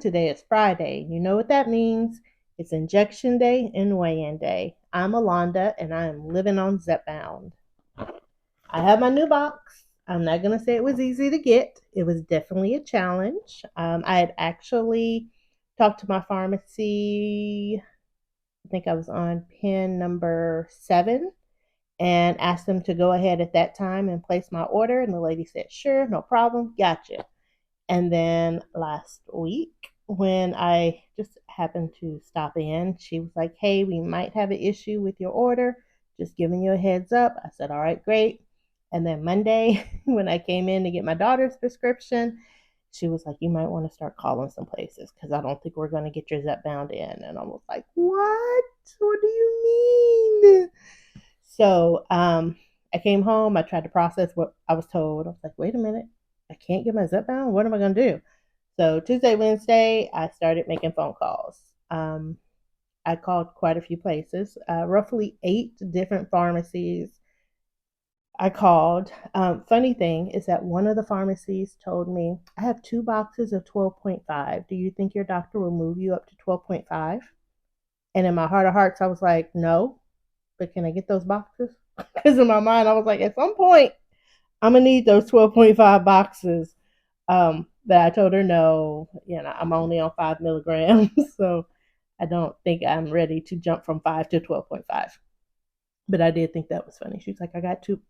Today is Friday. You know what that means? It's injection day and weigh-in day. I'm Allanda, and I am living on Zepbound. I have my new box. I'm not going to say it was easy to get. It was definitely a challenge. I had actually talked to my pharmacy. I think I was on pin number 7 and asked them to go ahead at that time and place my order. And the lady said, sure, no problem, gotcha. And then last week, when I just happened to stop in, she was like, hey, we might have an issue with your order. Just giving you a heads up. I said, all right, great. And then Monday, when I came in to get my daughter's prescription, she was like, you might want to start calling some places because I don't think we're going to get your Zepbound in. And I was like, what? What do you mean? So I came home. I tried to process what I was told. I was like, wait a minute. I can't get my Zepbound. What am I going to do? So Tuesday, Wednesday, I started making phone calls. I called quite a few places, roughly 8 different pharmacies. I called. Funny thing is that one of the pharmacies told me, I have 2 boxes of 12.5. Do you think your doctor will move you up to 12.5? And in my heart of hearts, I was like, no, but can I get those boxes? Because in my mind, I was like, at some point, I'm going to need those 12.5 boxes. But I told her no, I'm only on 5 milligrams. So I don't think I'm ready to jump from 5 to 12.5. But I did think that was funny. She's like, I got two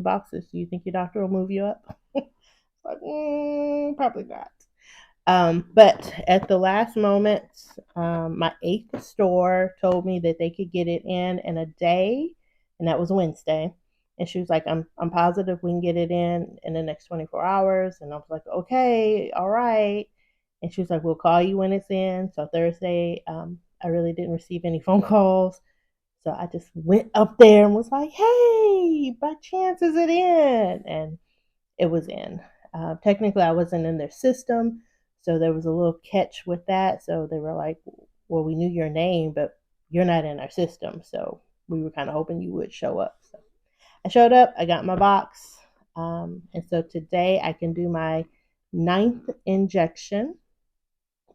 boxes. Do you think your doctor will move you up? Like, probably not. But at the last moment, my 8th store told me that they could get it in a day, and that was Wednesday. And she was like, I'm positive we can get it in the next 24 hours. And I was like, okay, all right. And she was like, we'll call you when it's in. So Thursday, I really didn't receive any phone calls. So I just went up there and was like, hey, by chance is it in? And it was in. Technically, I wasn't in their system. So there was a little catch with that. So they were like, well, we knew your name, but you're not in our system. So we were kind of hoping you would show up. So I showed up, I got my box. And so today I can do my 9th injection.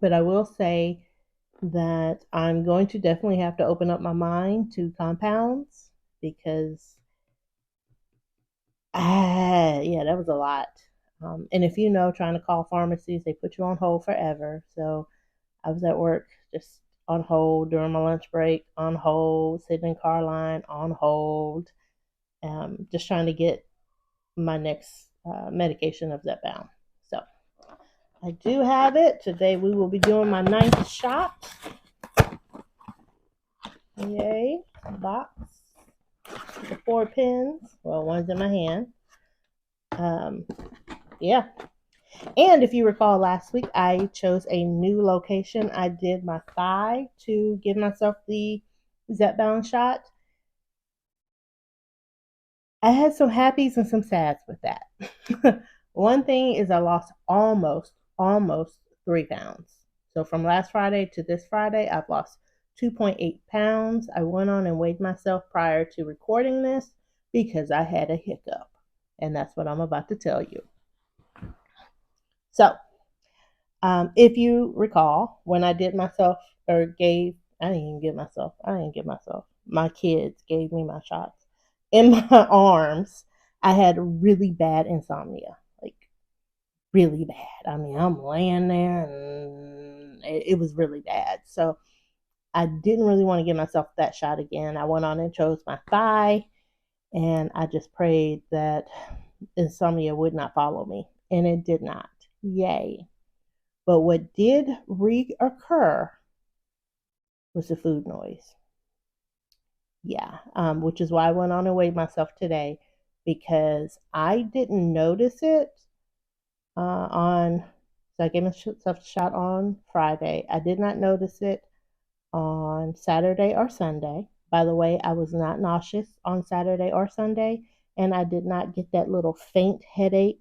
But I will say that I'm going to definitely have to open up my mind to compounds because, yeah, that was a lot. And if you know, trying to call pharmacies, they put you on hold forever. So I was at work just on hold during my lunch break, on hold, sitting in car line, on hold, just trying to get my next medication of Zepbound. So I do have it. Today we will be doing my 9th shot. Yay, box. The 4 pins. Well, one's in my hand. Yeah. And if you recall last week, I chose a new location. I did my thigh to give myself the Zepbound shot. I had some happies and some sads with that. One thing is I lost almost 3 pounds. So from last Friday to this Friday, I've lost 2.8 pounds. I went on and weighed myself prior to recording this because I had a hiccup. And that's what I'm about to tell you. So, if you recall, when I did myself, or gave, I didn't give myself, my kids gave me my shots in my arms, I had really bad insomnia, like really bad. I mean, I'm laying there and it was really bad. So I didn't really want to give myself that shot again. I went on and chose my thigh, and I just prayed that insomnia would not follow me, and it did not. Yay. But what did reoccur was the food noise. Yeah, which is why I went on and weighed myself today because I didn't notice it so I gave myself a shot on Friday. I did not notice it on Saturday or Sunday. By the way, I was not nauseous on Saturday or Sunday, and I did not get that little faint headache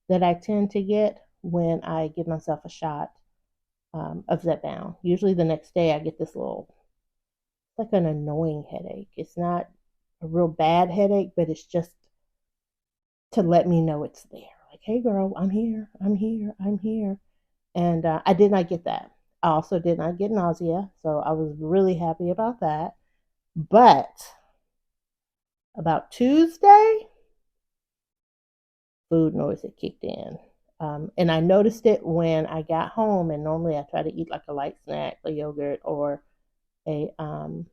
that I tend to get when I give myself a shot of Zepbound. Usually the next day I get this little, like an annoying headache. It's not a real bad headache, but it's just to let me know it's there. Like, hey girl, I'm here, I'm here, I'm here. And I did not get that. I also did not get nausea, so I was really happy about that. But about Tuesday, food noise had kicked in. And I noticed it when I got home, and normally I try to eat like a light snack, a yogurt, or a some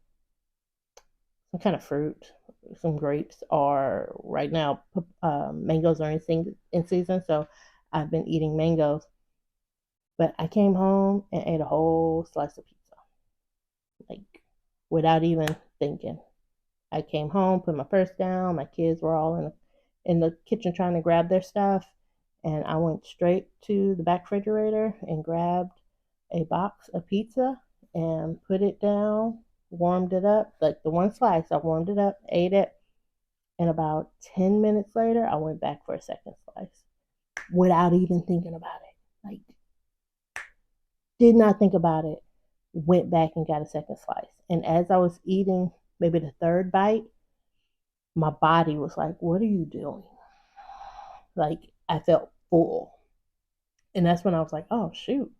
kind of fruit, some grapes, or right now mangoes are in season, so I've been eating mangoes. But I came home and ate a whole slice of pizza, like without even thinking. I came home, put my purse down. My kids were all in the kitchen trying to grab their stuff, and I went straight to the back refrigerator and grabbed a box of pizza and put it down, warmed it up, like the one slice. I warmed it up, ate it, and about 10 minutes later, I went back for a second slice without even thinking about it. Like, did not think about it. Went back and got a second slice, and as I was eating, maybe the third bite, my body was like, "What are you doing?" Like, I felt full. And that's when I was like, "Oh, shoot.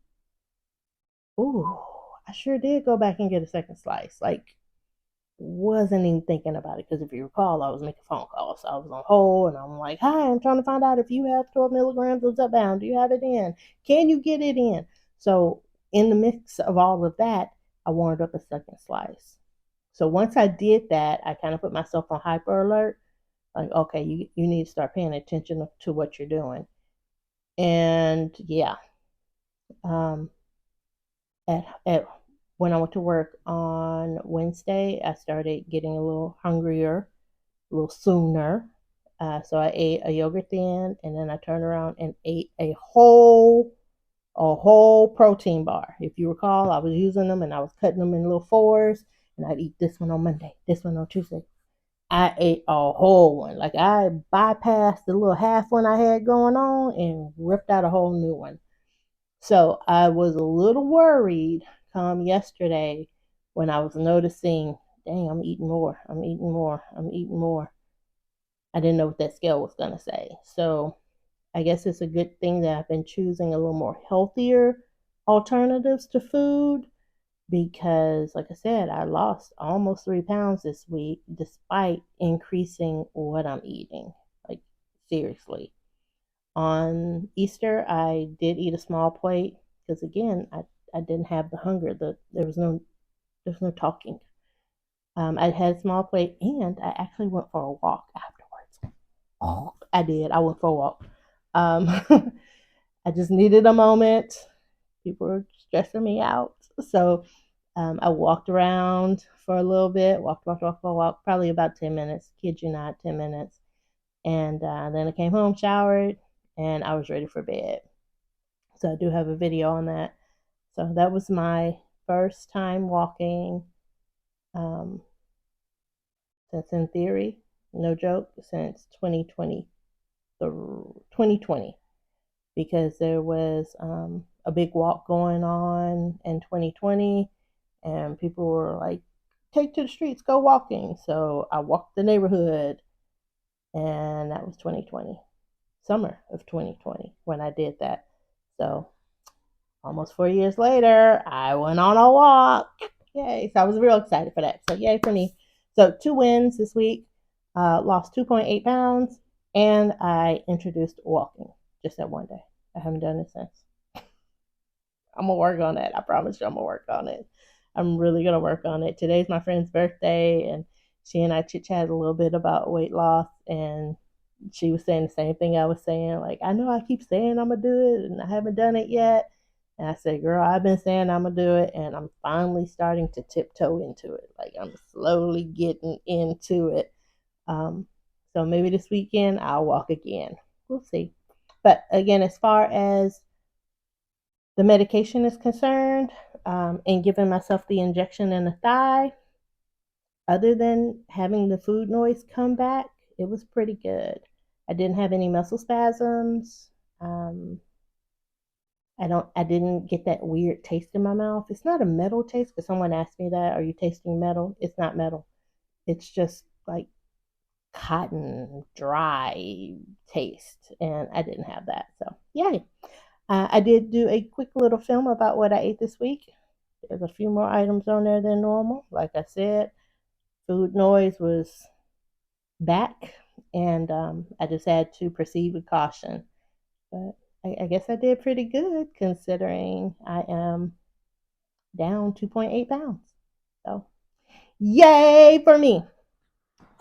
Ooh, I sure did go back and get a second slice." Like, wasn't even thinking about it because if you recall, I was making phone calls. So I was on hold and I'm like, "Hi, I'm trying to find out if you have 12 milligrams of Zepbound. Do you have it in? Can you get it in?" So, in the mix of all of that, I warmed up a second slice. So, once I did that, I kind of put myself on hyper alert. Like, okay, you need to start paying attention to what you're doing. And yeah, um, at when I went to work on Wednesday, I started getting a little hungrier, a little sooner. So I ate a yogurt thin, and then I turned around and ate a whole protein bar. If you recall, I was using them and I was cutting them in little fours, and I'd eat this one on Monday, this one on Tuesday. I ate a whole one. Like, I bypassed the little half one I had going on and ripped out a whole new one. So I was a little worried come yesterday when I was noticing, dang, I'm eating more. I'm eating more. I'm eating more. I didn't know what that scale was going to say. So I guess it's a good thing that I've been choosing a little more healthier alternatives to food because, like I said, I lost almost 3 pounds this week despite increasing what I'm eating. Like, seriously. On Easter, I did eat a small plate because, again, I didn't have the hunger. There was no talking. I had a small plate and I actually went for a walk afterwards. Oh, I did. I went for a walk. Um, I just needed a moment. People were stressing me out. So I walked around for a little bit, walked, probably about 10 minutes, kid you not, 10 minutes. And then I came home, showered, and I was ready for bed. So I do have a video on that. So that was my first time walking um, since, in theory, no joke, since 2020, because there was a big walk going on in 2020 and people were like, "Take to the streets, go walking." So I walked the neighborhood, and that was 2020, summer of 2020 when I did that. So almost 4 years later, I went on a walk. Yay. So I was real excited for that. So yay for me. So 2 wins this week. Lost 2.8 pounds, and I introduced walking just that one day. I haven't done it since. I'm gonna work on that. I promise you, I'm gonna work on it. I'm really gonna work on it. Today's my friend's birthday, and she and I chit chatted a little bit about weight loss, and she was saying the same thing I was saying. Like, I know I keep saying I'm gonna do it, and I haven't done it yet. And I said, "Girl, I've been saying I'm gonna do it, and I'm finally starting to tiptoe into it. Like, I'm slowly getting into it. Um, so maybe this weekend I'll walk again. We'll see. But again, as far as the medication is concerned, and giving myself the injection in the thigh, other than having the food noise come back, it was pretty good. I didn't have any muscle spasms. Um, I didn't get that weird taste in my mouth. It's not a metal taste because someone asked me that. Are you tasting metal? It's not metal. It's just like cotton, dry taste, and I didn't have that. So yay. I did do a quick little film about what I ate this week. There's a few more items on there than normal. Like I said, food noise was back, and I just had to proceed with caution. But I guess I did pretty good considering I am down 2.8 pounds. So, yay for me.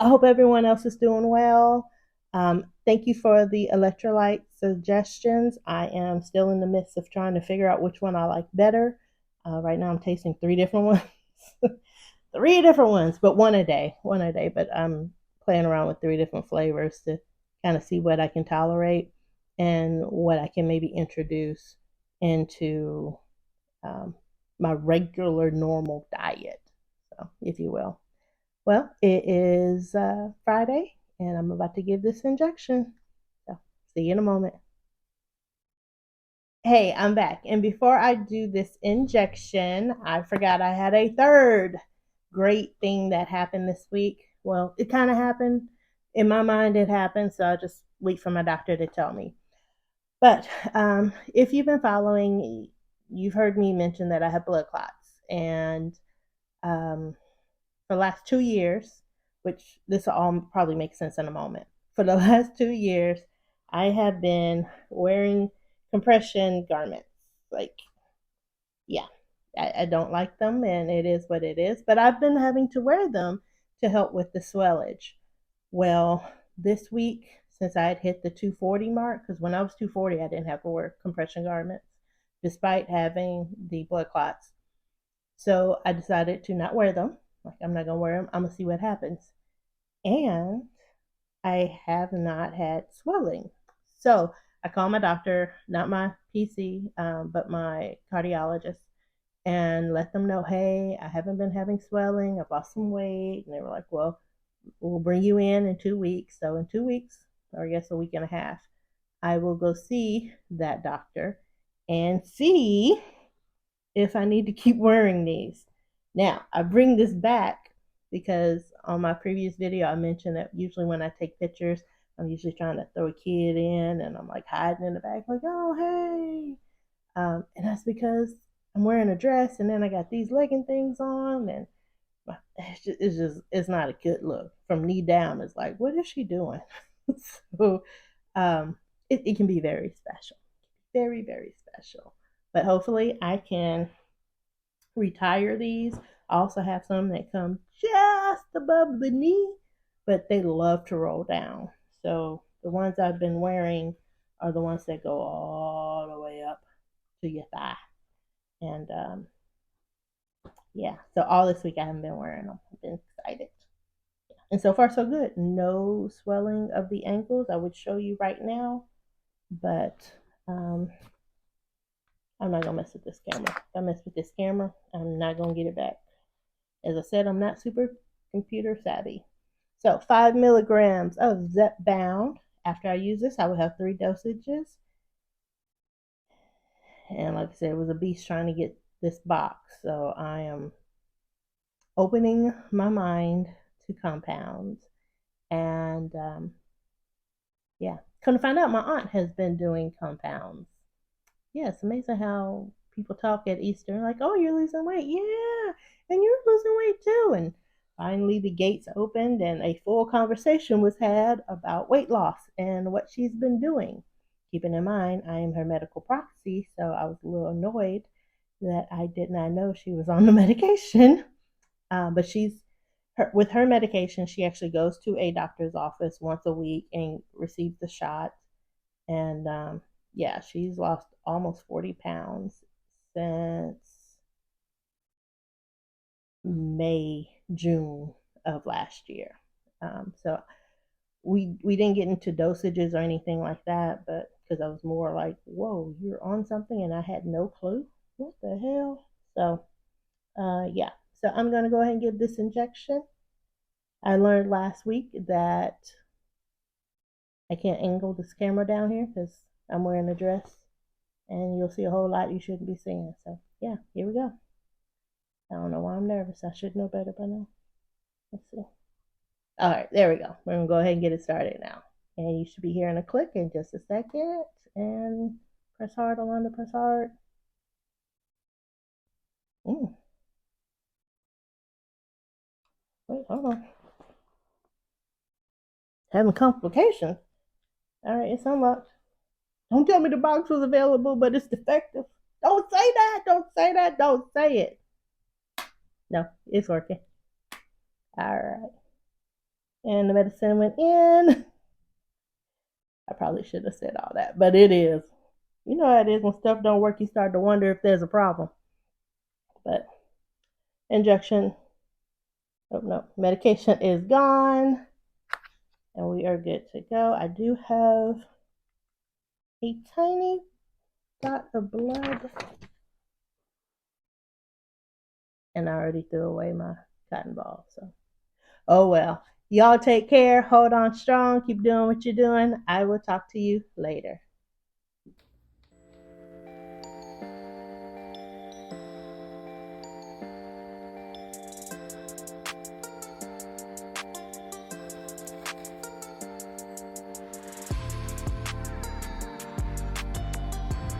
I hope everyone else is doing well. Thank you for the electrolyte suggestions. I am still in the midst of trying to figure out which one I like better. Right now, I'm tasting three different ones. Three different ones, but one a day. One a day. But I'm playing around with three different flavors to kind of see what I can tolerate and what I can maybe introduce into um, my regular normal diet, so if you will. Well, it is Friday, and I'm about to give this injection. So, see you in a moment. Hey, I'm back. And before I do this injection, I forgot I had a third great thing that happened this week. Well, it kind of happened. In my mind, it happened. So I'll just wait for my doctor to tell me. But if you've been following, you've heard me mention that I have blood clots. And um, for the last 2 years, which this will all probably make sense in a moment. For the last 2 years, I have been wearing compression garments. Like, yeah, I don't like them, and it is what it is. But I've been having to wear them to help with the swellage. Well, this week, since I had hit the 240 mark, because when I was 240, I didn't have to wear compression garments, despite having the blood clots. So I decided to not wear them. Like, I'm not gonna wear them. I'm gonna see what happens. And I have not had swelling. So I called my doctor, not my PC, but my cardiologist, and let them know, hey, I haven't been having swelling. I've lost some weight. And they were like, well, we'll bring you in 2 weeks. So in 2 weeks, or I guess a week and a half, I will go see that doctor and see if I need to keep wearing these. Now, I bring this back because on my previous video, I mentioned that usually when I take pictures, I'm usually trying to throw a kid in and I'm like hiding in the back, like, oh, hey. And that's because I'm wearing a dress and then I got these legging things on and it's not a good look. From knee down, it's like, what is she doing? So it can be very special. Very, very special. But hopefully I can retire these. I also have some that come just above the knee, but they love to roll down. So the ones I've been wearing are the ones that go all the way up to your thigh. And yeah, so all this week I haven't been wearing them. I've been excited. And so far, so good. No swelling of the ankles. I would show you right now, but I'm not gonna mess with this camera. If I mess with this camera, I'm not gonna get it back. As I said, I'm not super computer savvy. So 5 milligrams of Zepbound. After I use this, I will have 3 dosages. And like I said, it was a beast trying to get this box. So I am opening my mind to compounds. And yeah, come to find out, my aunt has been doing compounds. Yeah, it's amazing how people talk at Easter, like, oh, you're losing weight. Yeah, and you're losing weight too. And finally, the gates opened and a full conversation was had about weight loss and what she's been doing. Keeping in mind, I am her medical proxy, so I was a little annoyed that I did not know she was on the medication. But with her medication, she actually goes to a doctor's office once a week and receives the shot. And yeah, she's lost almost 40 pounds since May, June of last year. So we didn't get into dosages or anything like that, but because I was more like, whoa, you're on something, and I had no clue. What the hell? So yeah, so I'm gonna go ahead and give this injection. I learned last week that I can't angle this camera down here because I'm wearing a dress, and you'll see a whole lot you shouldn't be seeing. So yeah, here we go. I don't know why I'm nervous. I should know better by now. Let's see. All right, there we go. We're gonna go ahead and get it started now. And you should be hearing a click in just a second. And Press hard, Allanda, press hard. Wait, hold on. Having complications. All right, it's unlocked. Don't tell me the box was available, but it's defective. Don't say that. Don't say that. Don't say it. No, it's working. All right. And the medicine went in. I probably should have said all that, but it is. You know how it is when stuff don't work, you start to wonder if there's a problem. But injection, oh no, medication is gone. And we are good to go. I do have a tiny dot of blood. And I already threw away my cotton ball. So, oh well. Y'all take care. Hold on strong. Keep doing what you're doing. I will talk to you later.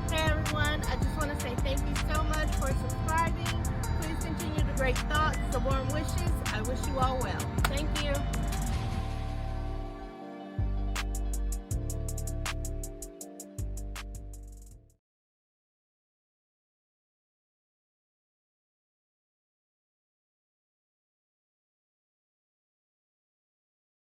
Hey everyone. I just want to say thank you so much for subscribing. Please continue the great thoughts, the warm wishes. I wish you all well. Thank you.